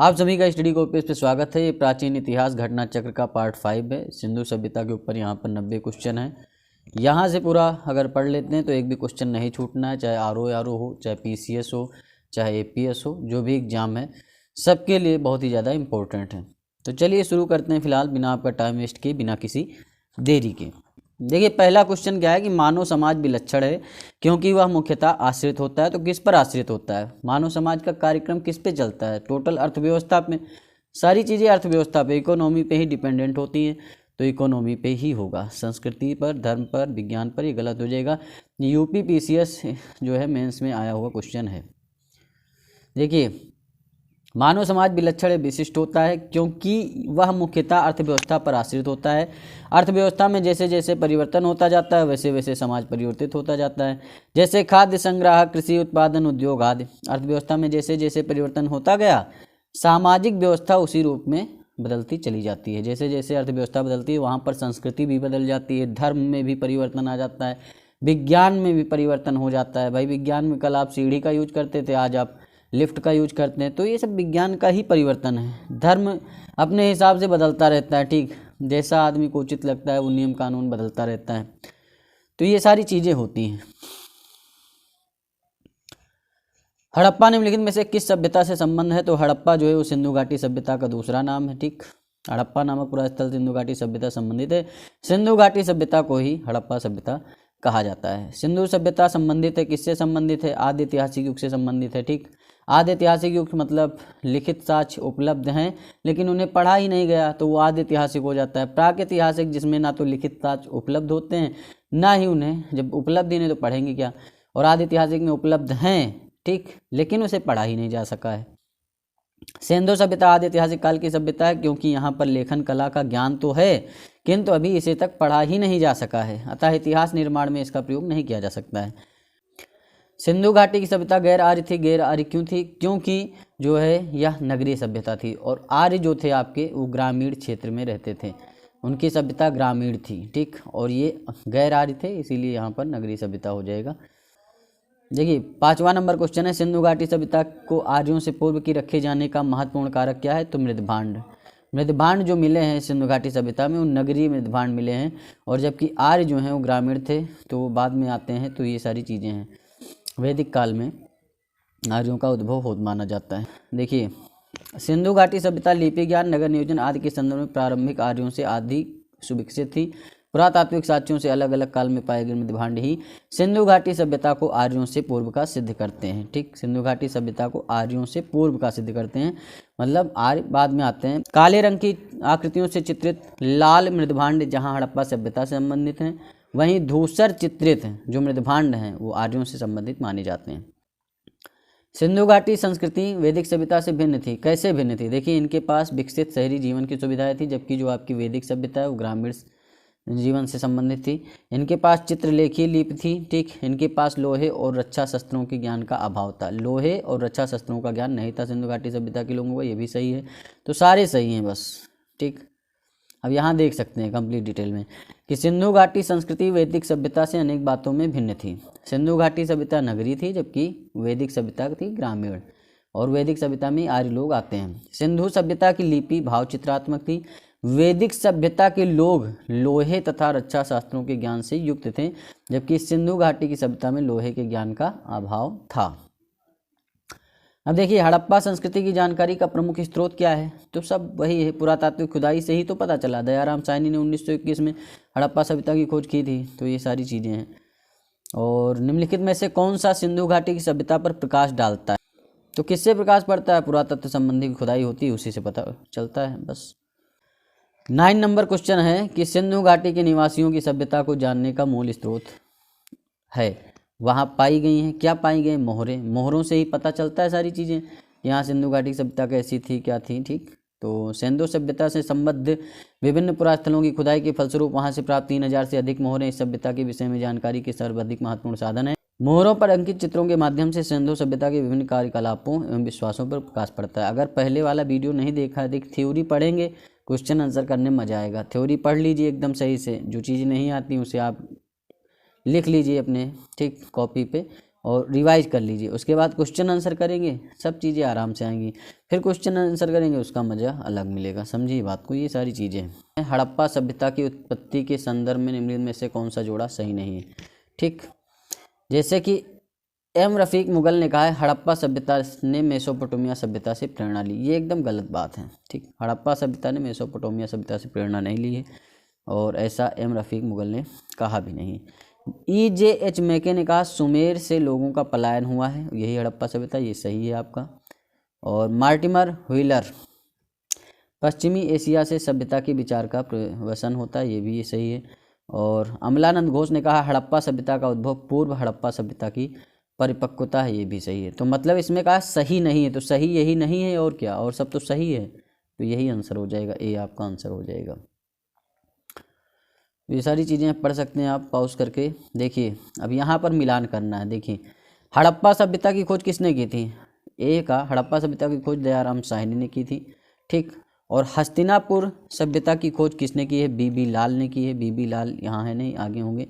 आप सभी का स्टडी कॉपी पे स्वागत है। ये प्राचीन इतिहास घटना चक्र का पार्ट 5 है। सिंधु सभ्यता के ऊपर यहाँ पर 90 क्वेश्चन हैं। यहाँ से पूरा अगर पढ़ लेते हैं तो एक भी क्वेश्चन नहीं छूटना है, चाहे आरओ हो, चाहे पीसीएस हो, चाहे एपीएस हो, जो भी एग्ज़ाम है सबके लिए बहुत ही ज़्यादा इम्पोर्टेंट है। तो चलिए शुरू करते हैं फिलहाल बिना आपका टाइम वेस्ट किए, बिना किसी देरी के। देखिए पहला क्वेश्चन क्या है कि मानव समाज विलक्षण है क्योंकि वह मुख्यतः आश्रित होता है। तो किस पर आश्रित होता है? मानव समाज का कार्यक्रम किस पे चलता है? टोटल अर्थव्यवस्था पे। सारी चीज़ें अर्थव्यवस्था पे, इकोनॉमी पे ही डिपेंडेंट होती हैं, तो इकोनॉमी पे ही होगा। संस्कृति पर, धर्म पर, विज्ञान पर ये गलत हो जाएगा। यूपी पीसीएस जो है मेंस में आया हुआ क्वेश्चन है। देखिए मानव समाज विलक्षण विशिष्ट होता है क्योंकि वह मुख्यतः अर्थव्यवस्था पर आश्रित होता है। अर्थव्यवस्था में जैसे जैसे परिवर्तन होता जाता है वैसे वैसे समाज परिवर्तित होता जाता है। जैसे खाद्य संग्रह, कृषि उत्पादन, उद्योग आदि। अर्थव्यवस्था में जैसे जैसे परिवर्तन होता गया सामाजिक व्यवस्था उसी रूप में बदलती चली जाती है। जैसे जैसे अर्थव्यवस्था बदलती है वहाँ पर संस्कृति भी बदल जाती है, धर्म में भी परिवर्तन आ जाता है, विज्ञान में भी परिवर्तन हो जाता है। भाई विज्ञान में कल आप सीढ़ी का यूज करते थे, आज आप लिफ्ट का यूज करते हैं, तो ये सब विज्ञान का ही परिवर्तन है। धर्म अपने हिसाब से बदलता रहता है, ठीक, जैसा आदमी को उचित लगता है वो नियम कानून बदलता रहता है। तो ये सारी चीज़ें होती हैं। हड़प्पा निम्नलिखित में से किस सभ्यता से संबंध है? तो हड़प्पा जो है वो सिंधु घाटी सभ्यता का दूसरा नाम है, ठीक। हड़प्पा नामक पूरा स्थल सिंधु घाटी सभ्यता संबंधित है। सिंधु घाटी सभ्यता को ही हड़प्पा सभ्यता कहा जाता है। सिंधु सभ्यता संबंधित है, किससे संबंधित है? आदि ऐतिहासिक युग से संबंधित है, ठीक। आदि ऐतिहासिक युग मतलब लिखित साक्ष्य उपलब्ध हैं लेकिन उन्हें पढ़ा ही नहीं गया, तो वो आदि ऐतिहासिक हो जाता है। प्रागैतिहासिक जिसमें ना तो लिखित साक्ष्य उपलब्ध होते हैं ना ही उन्हें, जब उपलब्ध ही नहीं तो पढ़ेंगे क्या। और आदि ऐतिहासिक में उपलब्ध हैं, ठीक, लेकिन उसे पढ़ा ही नहीं जा सका है। सिंधु सभ्यता आदि ऐतिहासिक काल की सभ्यता है क्योंकि यहाँ पर लेखन कला का ज्ञान तो है किंतु अभी इसे तक पढ़ा ही नहीं जा सका है, अतः इतिहास निर्माण में इसका प्रयोग नहीं किया जा सकता है। सिंधु घाटी की सभ्यता गैर आर्य थी। गैर आर्य क्यों थी? क्योंकि जो है यह नगरीय सभ्यता थी और आर्य जो थे आपके वो ग्रामीण क्षेत्र में रहते थे, उनकी सभ्यता ग्रामीण थी, ठीक, और ये गैर आर्य थे, इसीलिए यहाँ पर नगरीय सभ्यता हो जाएगा। देखिए 5वां नंबर क्वेश्चन है, सिंधु घाटी सभ्यता को आर्यों से पूर्व की रखे जाने का महत्वपूर्ण कारक क्या है? तो मृदभांड। मृदभांड जो मिले हैं सिंधु घाटी सभ्यता में वो नगरीय मृदभांड मिले हैं, और जबकि आर्य जो हैं वो ग्रामीण थे, तो वो बाद में आते हैं। तो ये सारी चीज़ें हैं। वैदिक काल में आर्यों का उद्भव हो माना जाता है। देखिए सिंधु घाटी सभ्यता लिपि ज्ञान, नगर नियोजन आदि के संदर्भ में प्रारंभिक आर्यों से आदि सुविकसित थी। पुरातात्विक साक्ष्यों से अलग अलग काल में पाए गए मृदभांड ही सिंधु घाटी सभ्यता को आर्यों से पूर्व का सिद्ध करते हैं, ठीक। सिंधु घाटी सभ्यता को आर्यों से पूर्व का सिद्ध करते हैं, मतलब आर्य बाद में आते हैं। काले रंग की आकृतियों से चित्रित लाल मृदभांड जहाँ हड़प्पा सभ्यता से संबंधित हैं, वहीं धूसर चित्रित जो मृदभांड हैं वो आर्यों से संबंधित माने जाते हैं। सिंधु घाटी संस्कृति वैदिक सभ्यता से भिन्न थी। कैसे भिन्न थी? देखिए इनके पास विकसित शहरी जीवन की सुविधाएं थी, जबकि जो आपकी वैदिक सभ्यता है वो ग्रामीण जीवन से संबंधित थी। इनके पास चित्रलेखी लिपि थी, ठीक। इनके पास लोहे और रक्षा शस्त्रों के ज्ञान का अभाव था। लोहे और रक्षा शस्त्रों का ज्ञान नहीं था सिंधु घाटी सभ्यता के लोगों को, ये भी सही है। तो सारे सही हैं बस, ठीक। अब यहाँ देख सकते हैं कंप्लीट डिटेल में कि सिंधु घाटी संस्कृति वैदिक सभ्यता से अनेक बातों में भिन्न थी। सिंधु घाटी सभ्यता नगरी थी जबकि वैदिक सभ्यता थी ग्रामीण, और वैदिक सभ्यता में आर्य लोग आते हैं। सिंधु सभ्यता की लिपि भाव चित्रात्मक थी। वैदिक सभ्यता के लोग लोहे तथा रक्षा शास्त्रों के ज्ञान से युक्त थे, जबकि सिंधु घाटी की सभ्यता में लोहे के ज्ञान का अभाव था। अब देखिए हड़प्पा संस्कृति की जानकारी का प्रमुख स्रोत क्या है? तो सब वही है, पुरातात्विक खुदाई से ही तो पता चला। दयाराम साहनी ने 1921 में हड़प्पा सभ्यता की खोज की थी, तो ये सारी चीज़ें हैं। और निम्नलिखित में से कौन सा सिंधु घाटी की सभ्यता पर प्रकाश डालता है? तो किससे प्रकाश पड़ता है? पुरातत्व संबंधी खुदाई होती है, उसी से पता चलता है बस। 9 नंबर क्वेश्चन है कि सिंधु घाटी के निवासियों की सभ्यता को जानने का मूल स्रोत है, वहाँ पाई गई हैं, क्या पाई गई? मोहरें। मोहरों से ही पता चलता है सारी चीज़ें, यहाँ सिंधु घाटी सभ्यता कैसी थी, क्या थी, ठीक। तो सिंधु सभ्यता से संबद्ध विभिन्न पुरास्थलों की खुदाई के फलस्वरूप वहाँ से प्राप्त 3000 से अधिक मोहरें इस सभ्यता के विषय में जानकारी के सर्वाधिक महत्वपूर्ण साधन है। मोहरों पर अंकित चित्रों के माध्यम से सिंधु सभ्यता के विभिन्न कार्यकलापों एवं विश्वासों पर प्रकाश पड़ता है। अगर पहले वाला वीडियो नहीं देखा है, देख थ्योरी पढ़ेंगे, क्वेश्चन आंसर करने में मजा आएगा। थ्योरी पढ़ लीजिए एकदम सही से, जो चीज़ नहीं आती उसे आप लिख लीजिए अपने, ठीक, कॉपी पे, और रिवाइज कर लीजिए। उसके बाद क्वेश्चन आंसर करेंगे, सब चीज़ें आराम से आएंगी। फिर क्वेश्चन आंसर करेंगे, उसका मज़ा अलग मिलेगा। समझिए बात को, ये सारी चीज़ें हैं। हड़प्पा सभ्यता की उत्पत्ति के संदर्भ में निम्नलिखित में से कौन सा जोड़ा सही नहीं है? ठीक, जैसे कि एम रफ़ीक मुगल ने कहा है हड़प्पा सभ्यता ने मेसोपोटामिया सभ्यता से प्रेरणा ली। ये एकदम गलत बात है। ठीक, हड़प्पा सभ्यता ने मेसोपोटामिया सभ्यता से प्रेरणा नहीं ली है, और ऐसा एम रफ़ीक मुगल ने कहा भी नहीं। EJH मैके ने कहा सुमेर से लोगों का पलायन हुआ है, यही हड़प्पा सभ्यता, ये सही है आपका। और मार्टिमर व्हीलर पश्चिमी एशिया से सभ्यता के विचार का प्रवसन होता है, ये भी ये सही है। और अमलानंद घोष ने कहा हड़प्पा सभ्यता का उद्भव पूर्व हड़प्पा सभ्यता की परिपक्वता है, ये भी सही है। तो मतलब इसमें कहा सही नहीं है, तो सही यही नहीं है और क्या, और सब तो सही है, तो यही आंसर हो जाएगा, ए आपका आंसर हो जाएगा। ये सारी चीज़ें पढ़ सकते हैं आप पॉज करके। देखिए अब यहाँ पर मिलान करना है। देखिए हड़प्पा सभ्यता की खोज किसने की थी? ए का हड़प्पा सभ्यता की खोज दयाराम साहनी ने की थी। ठीक, और हस्तिनापुर सभ्यता की खोज किसने की है? बीबी लाल ने की है। बीबी लाल यहाँ है नहीं, आगे होंगे।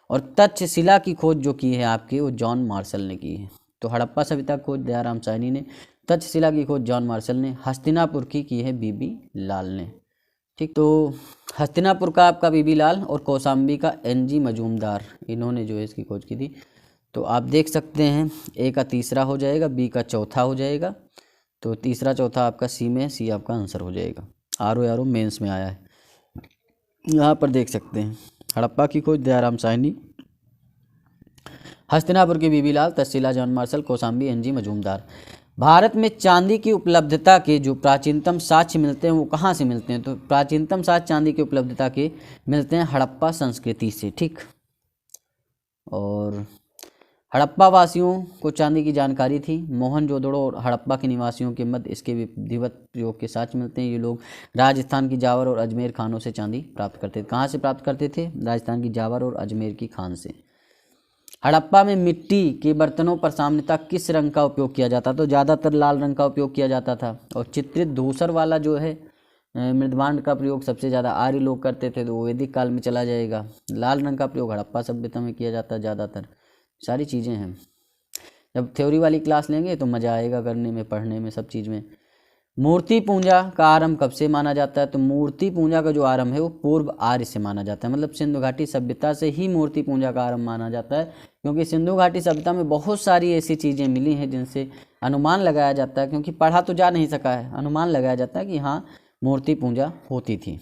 और तक्षशिला की खोज जो की है आपकी, वो जॉन मार्शल ने की है। तो हड़प्पा सभ्यता की खोज दयाराम साहनी ने, तक्षशिला की खोज जॉन मार्शल ने, हस्तिनापुर की है बीबी लाल ने। ठीक, तो हस्तिनापुर का आपका बीबी लाल और कौशाम्बी का NG मजूमदार, इन्होंने जो है इसकी खोज की थी। तो आप देख सकते हैं ए का तीसरा हो जाएगा, बी का चौथा हो जाएगा। तो तीसरा चौथा आपका सी में, सी आपका आंसर हो जाएगा। RO मेंस में आया है, यहाँ पर देख सकते हैं। हड़प्पा की खोज दयाराम साहनी, हस्तिनापुर की BB Lal, Taxila John Marshall, Kaushambi NG Majumdar. Bharat में चांदी की उपलब्धता के जो प्राचीनतम साक्ष्य मिलते हैं वो कहाँ से मिलते हैं? तो प्राचीनतम साक्ष्य चांदी की उपलब्धता के मिलते हैं हड़प्पा संस्कृति से। ठीक, और हड़प्पा वासियों को चांदी की जानकारी थी। मोहनजोदड़ो और हड़प्पा के निवासियों के मध्य इसके विधिवत प्रयोग के साक्ष्य मिलते हैं। ये लोग राजस्थान की जावर और अजमेर खानों से चांदी प्राप्त करते थे। कहाँ से प्राप्त करते थे? राजस्थान की जावर और अजमेर की खान से। हड़प्पा में मिट्टी के बर्तनों पर सामान्यतः किस रंग का उपयोग किया जाता? तो ज़्यादातर लाल रंग का उपयोग किया जाता था। और चित्रित धूसर वाला जो है मृदभांड का प्रयोग सबसे ज़्यादा आर्य लोग करते थे, तो वो वैदिक काल में चला जाएगा। लाल रंग का प्रयोग हड़प्पा सभ्यता में किया जाता है ज़्यादातर। सारी चीज़ें हैं, जब थ्योरी वाली क्लास लेंगे तो मज़ा आएगा करने में, पढ़ने में, सब चीज़ में। मूर्ति पूजा का आरंभ कब से माना जाता है? तो मूर्ति पूजा का जो आरंभ है वो पूर्व आर्य से माना जाता है। मतलब सिंधु घाटी सभ्यता से ही मूर्ति पूजा का आरंभ माना जाता है, क्योंकि सिंधु घाटी सभ्यता में बहुत सारी ऐसी चीज़ें मिली हैं जिनसे अनुमान लगाया जाता है, क्योंकि पढ़ा तो जा नहीं सका है, अनुमान लगाया जाता है कि हाँ मूर्ति पूजा होती थी।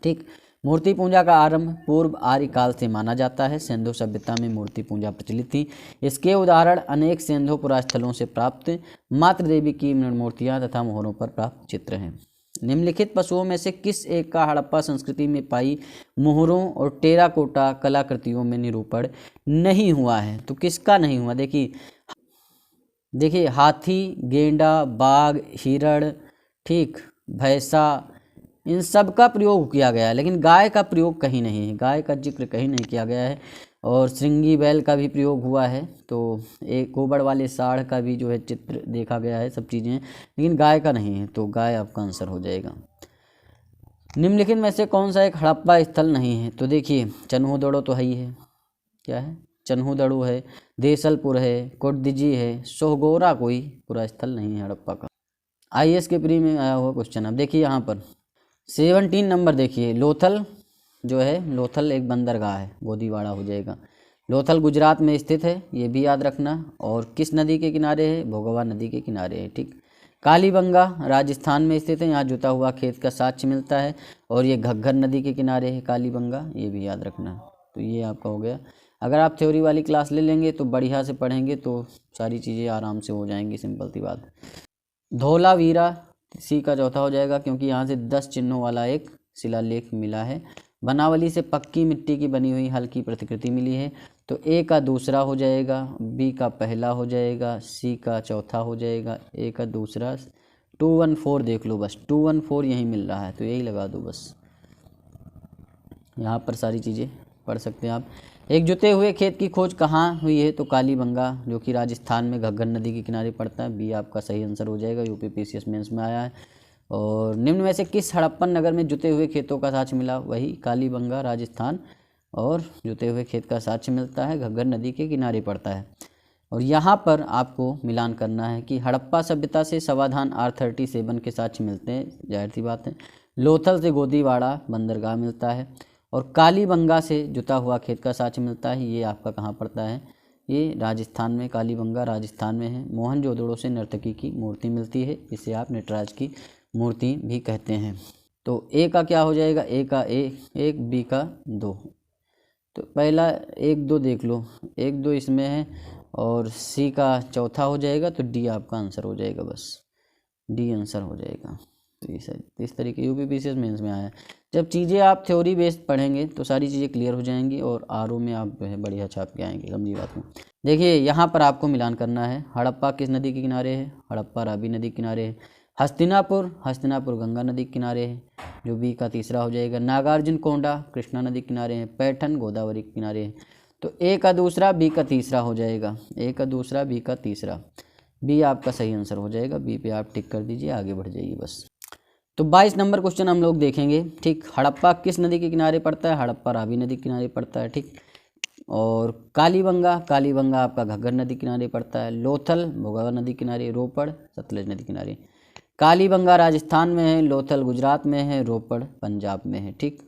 ठीक, मूर्ति पूजा का आरंभ पूर्व आर्य काल से माना जाता है। सिंधु सभ्यता में मूर्ति पूजा प्रचलित थी। इसके उदाहरण अनेक सिंधु पुरास्थलों से प्राप्त मातृ देवी की मूर्तियां तथा मोहरों पर प्राप्त चित्र हैं। निम्नलिखित पशुओं में से किस एक का हड़प्पा संस्कृति में पाई मोहरों और टेराकोटा कलाकृतियों में निरूपण नहीं हुआ है? तो किसका नहीं हुआ? देखिए हाथी, गेंडा, बाघ, हिरण, ठीक, भैंसा, इन सब का प्रयोग किया गया है, लेकिन गाय का प्रयोग कहीं नहीं है। गाय का जिक्र कहीं नहीं किया गया है। और श्रृंगी बैल का भी प्रयोग हुआ है। तो एक गोबर वाले साढ़ का भी जो है चित्र देखा गया है, सब चीज़ें, लेकिन गाय का नहीं है। तो गाय आपका आंसर हो जाएगा। निम्नलिखित में से कौन सा एक हड़प्पा स्थल नहीं है? तो देखिए चन्हूदड़ो तो है ही है, क्या है? चन्हूदड़ो है, देसलपुर है, कोटदिजी है, सोहगोरा कोई पूरा स्थल नहीं है हड़प्पा का। IAS के प्री में आया हुआ क्वेश्चन। अब देखिए यहाँ पर 17 नंबर देखिए, लोथल जो है, लोथल एक बंदरगाह है, गोदीवाड़ा हो जाएगा। लोथल गुजरात में स्थित है, ये भी याद रखना। और किस नदी के किनारे है? भोगवा नदी के किनारे है। ठीक, कालीबंगा राजस्थान में स्थित है, यहाँ जुता हुआ खेत का साक्ष्य मिलता है। और ये घग्गर नदी के किनारे है कालीबंगा, ये भी याद रखना। तो ये आपका हो गया। अगर आप थ्योरी वाली क्लास ले लेंगे तो बढ़िया से पढ़ेंगे तो सारी चीज़ें आराम से हो जाएंगी, सिंपल सी बात। धौलावीरा सी का चौथा हो जाएगा, क्योंकि यहाँ से 10 चिन्हों वाला एक शिलालेख मिला है। बनावली से पक्की मिट्टी की बनी हुई हल्की प्रतिकृति मिली है। तो ए का दूसरा हो जाएगा, बी का पहला हो जाएगा, सी का चौथा हो जाएगा, ए का दूसरा। 214 देख लो बस, 214 यहीं मिल रहा है, तो यही लगा दो बस। यहाँ पर सारी चीज़ें पढ़ सकते हैं आप। एक जुते हुए खेत की खोज कहाँ हुई है? तो कालीबंगा, जो कि राजस्थान में घग्गर नदी के किनारे पड़ता है। बी आपका सही आंसर हो जाएगा, UPPCS मेंस में आया है। और निम्न में से किस हड़प्पन नगर में जुते हुए खेतों का साक्ष्य मिला? वही कालीबंगा राजस्थान, और जुते हुए खेत का साक्ष्य मिलता है, घग्गर नदी के किनारे पड़ता है। और यहाँ पर आपको मिलान करना है कि हड़प्पा सभ्यता से समाधान R37 के साक्ष्य मिलते हैं, जाहिर सी बात है। लोथल से गोदीवाड़ा बंदरगाह मिलता है और कालीबंगा से जुता हुआ खेत का साक्ष्य मिलता है। ये आपका कहाँ पड़ता है? ये राजस्थान में, कालीबंगा राजस्थान में है। मोहनजोदड़ो से नर्तकी की मूर्ति मिलती है, इसे आप नटराज की मूर्ति भी कहते हैं। तो ए का क्या हो जाएगा? ए का एक, बी का 2। तो पहला 1 2 देख लो, 1 2 इसमें है और सी का चौथा हो जाएगा, तो डी आपका आंसर हो जाएगा, बस डी आंसर हो जाएगा। तो इस तरीके यूपीपीसीएस मेंस में आया है। जब चीज़ें आप थ्योरी बेस्ड पढ़ेंगे तो सारी चीज़ें क्लियर हो जाएंगी और आरओ में आप जो है बढ़िया छाप के आएंगे, समझी बात में। देखिए यहाँ पर आपको मिलान करना है। हड़प्पा किस नदी के किनारे है? हड़प्पा रावी नदी के किनारे है। हस्तिनापुर गंगा नदी के किनारे है, जो बी का तीसरा हो जाएगा। नागार्जुन कोंडा कृष्णा नदी के किनारे है। पैठन गोदावरी के किनारे है। तो ए का दूसरा, बी का तीसरा हो जाएगा। ए का दूसरा, बी का तीसरा, बी आपका सही आंसर हो जाएगा। बी पे आप टिक कर दीजिए, आगे बढ़ जाइए बस। तो 22 नंबर क्वेश्चन हम लोग देखेंगे। ठीक, हड़प्पा किस नदी के किनारे पड़ता है? हड़प्पा रावी नदी के किनारे पड़ता है। ठीक, और कालीबंगा आपका घग्गर नदी किनारे पड़ता है। लोथल भोगावा नदी किनारे। रोपड़ सतलज नदी किनारे। कालीबंगा राजस्थान में है, लोथल गुजरात में है, रोपड़ पंजाब में है। ठीक,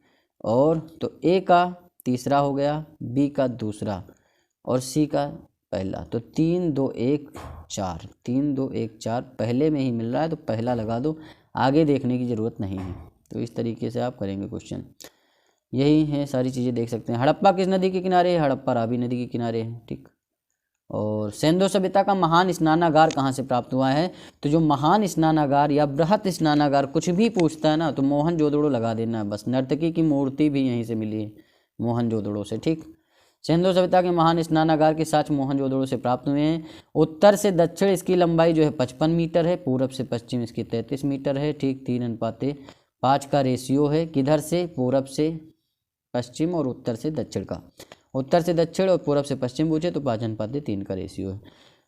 और तो ए का तीसरा हो गया, बी का दूसरा और सी का पहला। तो 3 2 1 4, 3 2 1 4 पहले में ही मिल रहा है, तो पहला लगा दो, आगे देखने की ज़रूरत नहीं है। तो इस तरीके से आप करेंगे क्वेश्चन। यही है, सारी चीज़ें देख सकते हैं। हड़प्पा किस नदी के किनारे है? हड़प्पा रावी नदी के किनारे है। ठीक, और सिंधु सभ्यता का महान स्नानागार कहाँ से प्राप्त हुआ है? तो जो महान स्नानागार या बृहत स्नानागार कुछ भी पूछता है ना, तो मोहनजोदड़ो लगा देना है बस। नर्तकी की मूर्ति भी यहीं से मिली है, मोहनजोदड़ो से। ठीक, सिंधु सभ्यता के महान स्नानागार के साक्ष्य मोहनजोदड़ो से प्राप्त हुए हैं। उत्तर से दक्षिण इसकी लंबाई जो है 55 मीटर है, पूरब से पश्चिम इसकी 33 मीटर है। ठीक, 3:5 का रेशियो है। किधर से? पूरब से पश्चिम और उत्तर से दक्षिण का। उत्तर से दक्षिण और पूरब से पश्चिम पूछे तो 5:3 का रेशियो है।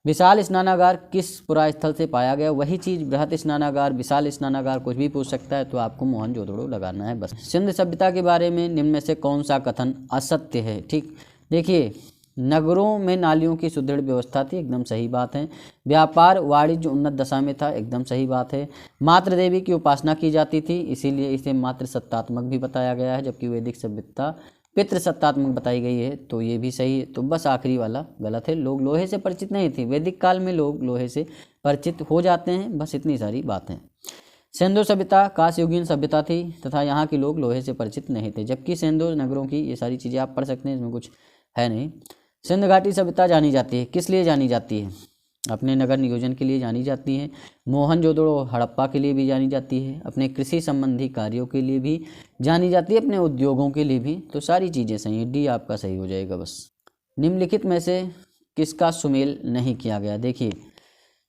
विशाल स्नानागार किस पुरास्थल से पाया गया? वही चीज़, बृहत स्नानागार, विशाल स्नानागार, कुछ भी पूछ सकता है, तो आपको मोहनजोदड़ो लगाना है बस। सिंध सभ्यता के बारे में निम्न में से कौन सा कथन असत्य है? ठीक, देखिए, नगरों में नालियों की सुदृढ़ व्यवस्था थी, एकदम सही बात है। व्यापार वाणिज्य उन्नत दशा में था, एकदम सही बात है। मातृ देवी की उपासना की जाती थी, इसीलिए इसे मातृ सत्तात्मक भी बताया गया है, जबकि वैदिक सभ्यता पितृ सत्तात्मक बताई गई है, तो ये भी सही है। तो बस आखिरी वाला गलत है। लोग लोहे से परिचित नहीं थे, वैदिक काल में लोग लोहे से परिचित हो जाते हैं, बस इतनी सारी बात है। सिंधु सभ्यता कांस्ययुगीन सभ्यता थी तथा यहाँ के लोग लोहे से परिचित नहीं थे, जबकि सिंधु नगरों की ये सारी चीज़ें आप पढ़ सकते हैं, इसमें कुछ है नहीं। सिंध घाटी सभ्यता जानी जाती है, किस लिए जानी जाती है? अपने नगर नियोजन के लिए जानी जाती है। मोहनजोदड़ो हड़प्पा के लिए भी जानी जाती है, अपने कृषि संबंधी कार्यों के लिए भी जानी जाती है, अपने उद्योगों के लिए भी। तो सारी चीज़ें सही है, डी आपका सही हो जाएगा बस। निम्नलिखित में से किसका सुमेल नहीं किया गया? देखिए,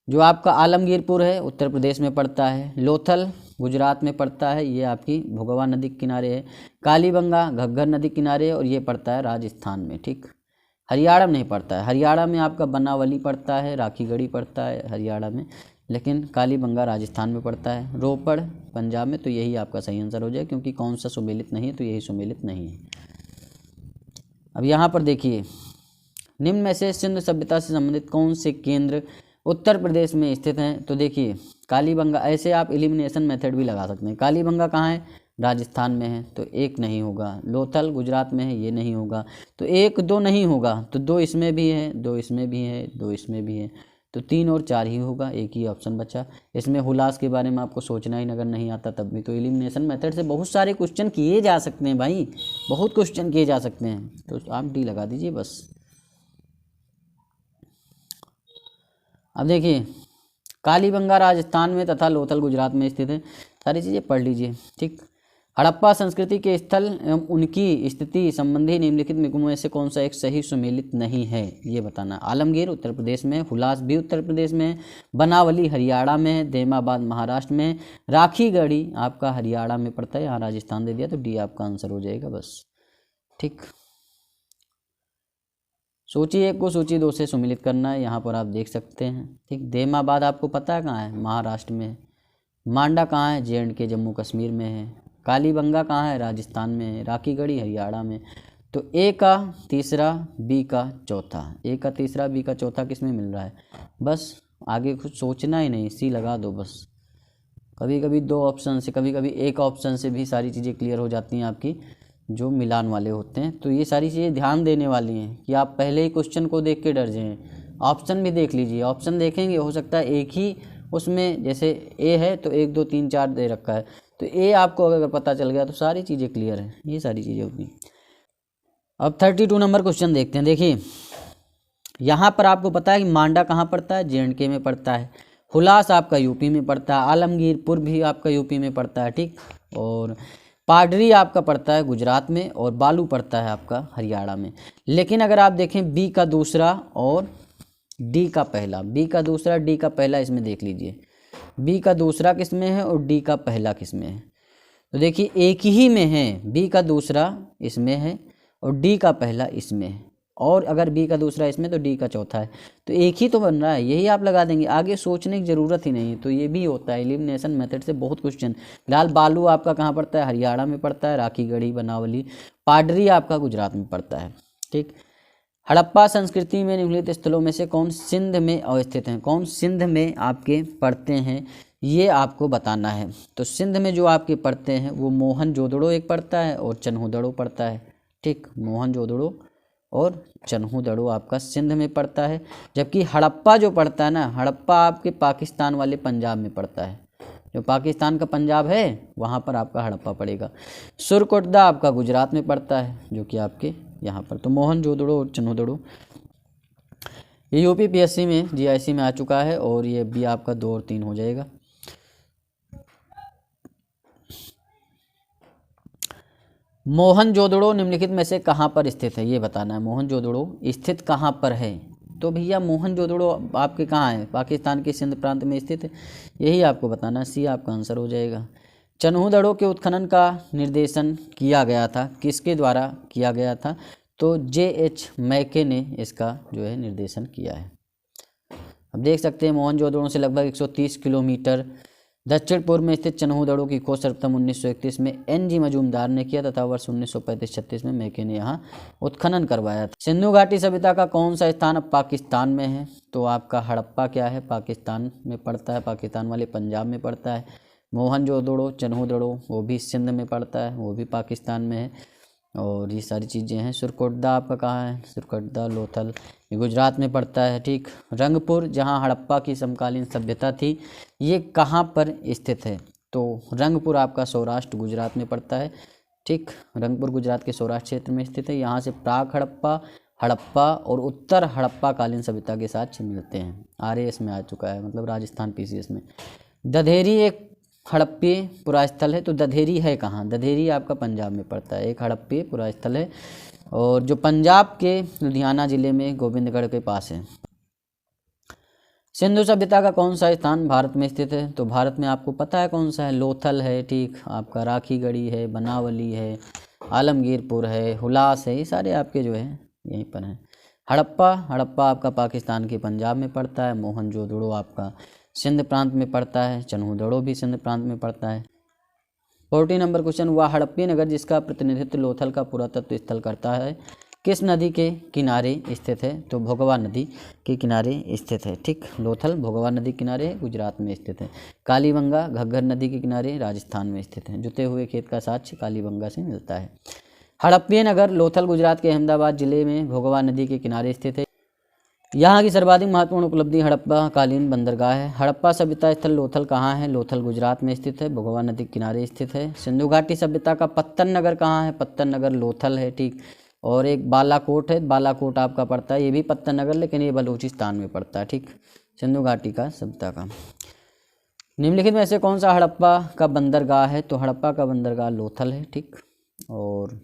जो आपका आलमगीरपुर है उत्तर प्रदेश में पड़ता है, लोथल गुजरात में पड़ता है, ये आपकी भोगवा नदी के किनारे है। कालीबंगा घग्गर नदी किनारे, और ये पड़ता है राजस्थान में। ठीक, हरियाणा में नहीं पड़ता है। हरियाणा में आपका बनावली पड़ता है, राखीगढ़ी पड़ता है हरियाणा में, लेकिन कालीबंगा राजस्थान में पड़ता है। रोपड़ पंजाब में, तो यही आपका सही आंसर हो जाए, क्योंकि कौन सा सुमेलित नहीं है, तो यही सुमेलित नहीं है। अब यहाँ पर देखिए, निम्न में से सिंधु सभ्यता से संबंधित कौन से केंद्र उत्तर प्रदेश में स्थित हैं? तो देखिए, कालीबंगा, ऐसे आप एलिमिनेशन मेथड भी लगा सकते हैं। कालीबंगा कहाँ है? राजस्थान में है, तो 1 नहीं होगा। लोथल गुजरात में है, ये नहीं होगा। तो 1 2 नहीं होगा, तो 2 इसमें भी है, 2 इसमें भी है, 2 इसमें भी है, तो 3 और 4 ही होगा, एक ही ऑप्शन बचा। इसमें हुलास के बारे में आपको सोचना ही अगर नहीं आता तब भी। तो एलिमिनेशन मेथड से बहुत सारे क्वेश्चन किए जा सकते हैं भाई, बहुत क्वेश्चन किए जा सकते हैं, तो आप डी लगा दीजिए बस। अब देखिए, कालीबंगा राजस्थान में तथा लोथल गुजरात में स्थित है, सारी चीज़ें पढ़ लीजिए। ठीक, हड़प्पा संस्कृति के स्थल एवं उनकी स्थिति संबंधी निम्नलिखित निगमों में से कौन सा एक सही सुमेलित नहीं है, ये बताना। आलमगीर उत्तर प्रदेश में, हुलास भी उत्तर प्रदेश में, बनावली हरियाणा में, देमाबाद महाराष्ट्र में, राखीगढ़ी आपका हरियाणा में पड़ता है, यहाँ राजस्थान दे दिया, तो डी आपका आंसर हो जाएगा बस। ठीक, सूची 1 को सूची 2 से सुमेलित करना है, यहाँ पर आप देख सकते हैं। ठीक, देमाबाद आपको पता है कहाँ है? महाराष्ट्र में। मांडा कहाँ है? JNK जम्मू कश्मीर में है। कालीबंगा कहाँ है? राजस्थान में है। राखीगढ़ी हरियाणा में। तो ए का तीसरा, बी का चौथा, ए का तीसरा, बी का चौथा किस में मिल रहा है। बस आगे कुछ सोचना ही नहीं, सी लगा दो बस। कभी कभी दो ऑप्शन से, कभी कभी एक ऑप्शन से भी सारी चीज़ें क्लियर हो जाती हैं आपकी, जो मिलान वाले होते हैं। तो ये सारी चीज़ें ध्यान देने वाली हैं कि आप पहले ही क्वेश्चन को देख के डर जाएं। ऑप्शन भी देख लीजिए, ऑप्शन देखेंगे हो सकता है एक ही उसमें, जैसे ए है तो 1 2 3 4 दे रखा है, तो ए आपको अगर पता चल गया तो सारी चीज़ें क्लियर हैं। ये सारी चीज़ें होती हैं। अब 32 नंबर क्वेश्चन देखते हैं। देखिए यहाँ पर आपको पता है कि मांडा कहाँ पड़ता है, J&K में पड़ता है। हुलास आपका यूपी में पड़ता है। आलमगीरपुर भी आपका यूपी में पड़ता है, ठीक। और पाडरी आपका पड़ता है गुजरात में, और बालू पड़ता है आपका हरियाणा में। लेकिन अगर आप देखें बी का दूसरा और डी का पहला, बी का दूसरा डी का पहला, इसमें देख लीजिए बी का दूसरा किस में है और डी का पहला किस में है। तो देखिए एक ही में है, बी का दूसरा इसमें है और डी का पहला इसमें है, और अगर बी का दूसरा इसमें तो डी का चौथा है, तो एक ही तो बन रहा है, यही आप लगा देंगे, आगे सोचने की ज़रूरत ही नहीं। तो ये भी होता है एलिमिनेशन मेथड से बहुत क्वेश्चन। फिलहाल बालू आपका कहाँ पड़ता है, हरियाणा में पड़ता है। राखीगढ़ी, बनावली, पाडरी आपका गुजरात में पड़ता है, ठीक। हड़प्पा संस्कृति में निम्नलिखित स्थलों में से कौन सिंध में अवस्थित हैं, कौन सिंध में आपके पड़ते हैं, ये आपको बताना है। तो सिंध में जो आपके पड़ते हैं वो मोहनजोदड़ो एक पड़ता है और चन्हूदड़ो पड़ता है, ठीक। मोहनजोदड़ो और चन्हूदड़ो आपका सिंध में पड़ता है। जबकि हड़प्पा जो पड़ता है ना, हड़प्पा आपके पाकिस्तान वाले पंजाब में पड़ता है। जो पाकिस्तान का पंजाब है वहाँ पर आपका हड़प्पा पड़ेगा। सुरकोटदा आपका गुजरात में पड़ता है, जो कि आपके यहाँ पर। तो मोहनजोदड़ो और चन्हूदड़ो ये यूपी PSC में GIC में आ चुका है, और ये भी आपका 2 और 3 हो जाएगा। मोहनजोदड़ो निम्नलिखित में से कहाँ पर स्थित है, ये बताना है। मोहनजोदड़ो स्थित कहाँ पर है, तो भैया मोहनजोदड़ो आपके कहाँ है, पाकिस्तान के सिंध प्रांत में स्थित है, यही आपको बताना। सी आपका आंसर हो जाएगा। चन्हूदड़ो के उत्खनन का निर्देशन किया गया था, किसके द्वारा किया गया था, तो J.H. मैके ने इसका जो है निर्देशन किया है। अब देख सकते हैं मोहनजोदड़ो से लगभग 130 किलोमीटर दक्षिण पूर्व में स्थित चन्हूदड़ो की खोज सर्वप्रथम 1931 में N.G. मजूमदार ने किया तथा वर्ष 1935-36 में मैके ने यहाँ उत्खनन करवाया था। सिंधु घाटी सभ्यता का कौन सा स्थान अब पाकिस्तान में है, तो आपका हड़प्पा क्या है, पाकिस्तान में पड़ता है, पाकिस्तान वाले पंजाब में पड़ता है। मोहनजोदड़ो, चन्हूदड़ो वो भी सिंध में पड़ता है, वो भी पाकिस्तान में है। और ये सारी चीज़ें हैं। सुरकोटदा आपका कहाँ है, सुरकोटदा लोथल ये गुजरात में पड़ता है, ठीक। रंगपुर जहाँ हड़प्पा की समकालीन सभ्यता थी, ये कहाँ पर स्थित है, तो रंगपुर आपका सौराष्ट्र गुजरात में पड़ता है, ठीक। रंगपुर गुजरात के सौराष्ट्र क्षेत्र में स्थित है। यहाँ से प्राक हड़प्पा, हड़प्पा और उत्तर हड़प्पा कालीन सभ्यता के साक्ष्य मिलते हैं। RAS में आ चुका है, मतलब राजस्थान PCS में। दधेरी एक हड़प्पीय पुरास्थल है, तो दधेरी है कहाँ, दधेरी आपका पंजाब में पड़ता है, एक हड़प्पीय पुरास्थल है, और जो पंजाब के लुधियाना जिले में गोविंदगढ़ के पास है। सिंधु सभ्यता का कौन सा स्थान भारत में स्थित है, तो भारत में आपको पता है कौन सा है, लोथल है, ठीक। आपका राखीगढ़ी है, बनावली है, आलमगीरपुर है, हुलास है, ये सारे आपके जो है यहीं पर हैं। हड़प्पा, हड़प्पा आपका पाकिस्तान के पंजाब में पड़ता है। मोहनजोदड़ो आपका सिंध प्रांत में पड़ता है। चन्हूदड़ो भी सिंध प्रांत में पड़ता है। 40 नंबर क्वेश्चन, वह हड़प्पी नगर जिसका प्रतिनिधित्व लोथल का पुरातत्व स्थल करता है किस नदी के किनारे स्थित है, तो भोगवा नदी के किनारे स्थित है, ठीक। लोथल भोगवा नदी किनारे गुजरात में स्थित है। कालीबंगा घग्गर नदी के किनारे राजस्थान में स्थित है। जुते हुए खेत का साक्ष्य कालीबंगा से मिलता है। हड़प्पी नगर लोथल गुजरात के अहमदाबाद जिले में भोगवा नदी के किनारे स्थित है। यहाँ की सर्वाधिक महत्वपूर्ण उपलब्धि हड़प्पा कालीन बंदरगाह है। हड़प्पा सभ्यता स्थल लोथल कहाँ है, लोथल गुजरात में स्थित है, भोगवा नदी के किनारे स्थित है। सिंधु घाटी सभ्यता का पत्तन नगर कहाँ है, पत्तन नगर लोथल है, ठीक। और एक बालाकोट है, बालाकोट आपका पड़ता है, ये भी पत्तन नगर, लेकिन ये बलूचिस्तान में पड़ता है, ठीक। सिंधु घाटी का सभ्यता का निम्नलिखित में से कौन सा हड़प्पा का बंदरगाह है, तो हड़प्पा का बंदरगाह लोथल है, ठीक। और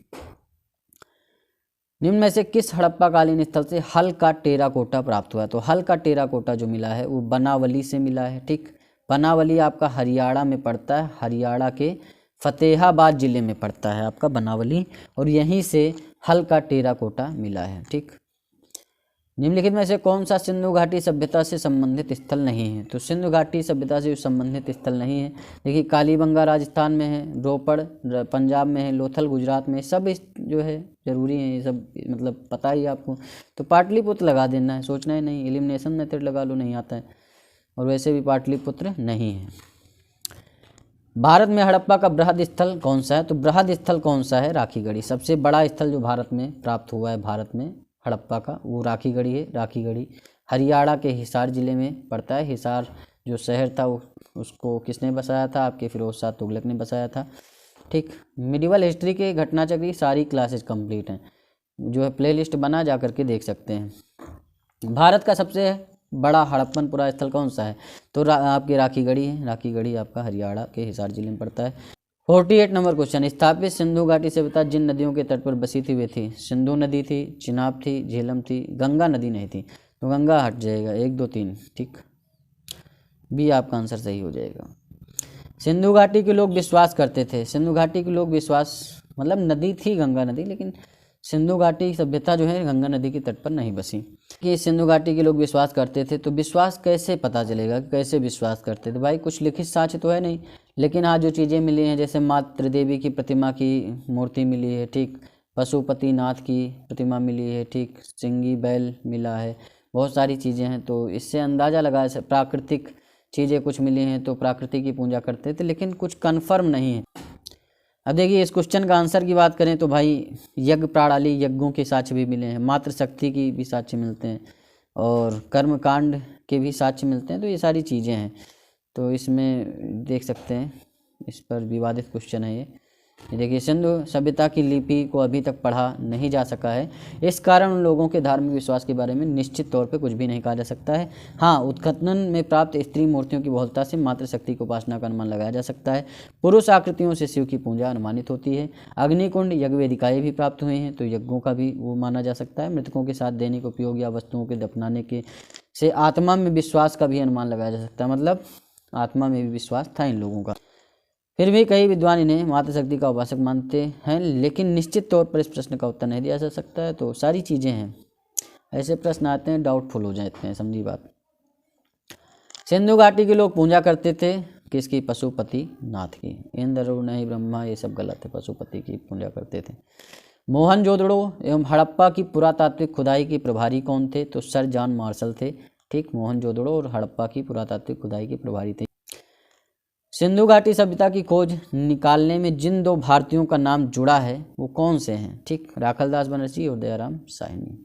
निम्न में से किस हड़प्पा कालीन स्थल से हल का टेराकोटा प्राप्त हुआ है, तो हल का टेराकोटा जो मिला है वो बनावली से मिला है, ठीक। बनावली आपका हरियाणा में पड़ता है, हरियाणा के फतेहाबाद जिले में पड़ता है आपका बनावली, और यहीं से हल का टेराकोटा मिला है, ठीक। निम्नलिखित में से कौन सा सिंधु घाटी सभ्यता से संबंधित स्थल नहीं है? तो सिंधु घाटी सभ्यता से संबंधित स्थल नहीं है, देखिए कालीबंगा राजस्थान में है, रोपड़ पंजाब में है, लोथल गुजरात में, सब जो है जरूरी है, ये सब मतलब पता ही आपको। तो पाटलिपुत्र लगा देना है, सोचना ही नहीं, एलिमिनेशन मेथड लगा लो, नहीं आता है, और वैसे भी पाटलिपुत्र नहीं है। भारत में हड़प्पा का बृहद स्थल कौन सा है? तो बृहद स्थल कौन सा है? राखीगढ़ी। सबसे बड़ा स्थल जो भारत में प्राप्त हुआ है भारत में हड़प्पा का, वो राखीगढ़ी है। राखीगढ़ी हरियाणा के हिसार जिले में पड़ता है। हिसार जो शहर था उसको किसने बसाया था? आपके फिरोज शाह तुगलक ने बसाया था। ठीक, मिडिवल हिस्ट्री के घटना चक्र की सारी क्लासेस कंप्लीट हैं, जो है प्लेलिस्ट बना जा करके देख सकते हैं। भारत का सबसे बड़ा हड़प्पन पुरा स्थल कौन सा है? तो आपकी राखीगढ़ी है। राखीगढ़ी आपका हरियाणा के हिसार जिले में पड़ता है। 48 नंबर क्वेश्चन, स्थापित सिंधु घाटी सभ्यता जिन नदियों के तट पर बसी थी वे थी? सिंधु नदी थी, चिनाब थी, झेलम थी, गंगा नदी नहीं थी। तो गंगा हट जाएगा, 1 2 3, ठीक, बी आपका आंसर सही हो जाएगा। सिंधु घाटी के लोग विश्वास करते थे, सिंधु घाटी के लोग विश्वास, मतलब नदी थी गंगा नदी, लेकिन सिंधु घाटी सभ्यता जो है गंगा नदी के तट पर नहीं बसी। कि सिंधु घाटी के लोग विश्वास करते थे, तो विश्वास कैसे पता चलेगा, कैसे विश्वास करते थे? भाई कुछ लिखित साक्ष्य तो है नहीं, लेकिन हाँ जो चीज़ें मिली हैं, जैसे मातृ देवी की प्रतिमा की मूर्ति मिली है, ठीक, पशुपतिनाथ की प्रतिमा मिली है, ठीक, सिंगी बैल मिला है, बहुत सारी चीज़ें हैं, तो इससे अंदाज़ा लगा। प्राकृतिक चीज़ें कुछ मिली हैं, तो प्रकृति की पूजा करते थे, लेकिन कुछ कन्फर्म नहीं है। अब देखिए इस क्वेश्चन का आंसर की बात करें तो भाई यज्ञ प्रणाली, यज्ञों के साक्ष्य भी मिले हैं, मातृशक्ति की भी साक्ष्य मिलते हैं, और कर्मकांड के भी साक्ष्य मिलते हैं, तो ये सारी चीज़ें हैं। तो इसमें देख सकते हैं, इस पर विवादित क्वेश्चन है ये देखिए, सिंधु सभ्यता की लिपि को अभी तक पढ़ा नहीं जा सका है, इस कारण उन लोगों के धार्मिक विश्वास के बारे में निश्चित तौर पे कुछ भी नहीं कहा जा सकता है। हाँ, उत्खनन में प्राप्त स्त्री मूर्तियों की बहुलता से मातृशक्ति को उपासना का अनुमान लगाया जा सकता है। पुरुष आकृतियों से शिव की पूजा अनुमानित होती है। अग्निकुंड यज्ञ वेदिकाएँ भी प्राप्त हुए हैं, तो यज्ञों का भी वो माना जा सकता है। मृतकों के साथ दैनिक उपयोग या वस्तुओं के दफनाने के से आत्मा में विश्वास का भी अनुमान लगाया जा सकता है, मतलब आत्मा में भी विश्वास था इन लोगों का। फिर भी कई विद्वान इन्हें मातृशक्ति का उपासक मानते हैं, लेकिन निश्चित तौर पर इस प्रश्न का उत्तर नहीं दिया जा सकता है। तो सारी चीज़ें हैं, ऐसे प्रश्न आते हैं डाउटफुल हो जाते हैं, समझी बात। सिंधु घाटी के लोग पूजा करते थे किसकी? पशुपति नाथ की। इंद्र नहीं ब्रह्मा, ये सब गलत है, पशुपति की पूजा करते थे। मोहनजोदड़ो एवं हड़प्पा की पुरातात्विक खुदाई के प्रभारी कौन थे? तो सर जॉन मार्शल थे। ठीक, मोहनजोदड़ो और हड़प्पा की पुरातात्विक खुदाई के प्रभारी थे। सिंधु घाटी सभ्यता की खोज निकालने में जिन 2 भारतीयों का नाम जुड़ा है वो कौन से हैं? ठीक, राखलदास बनर्जी और दयाराम साहनी।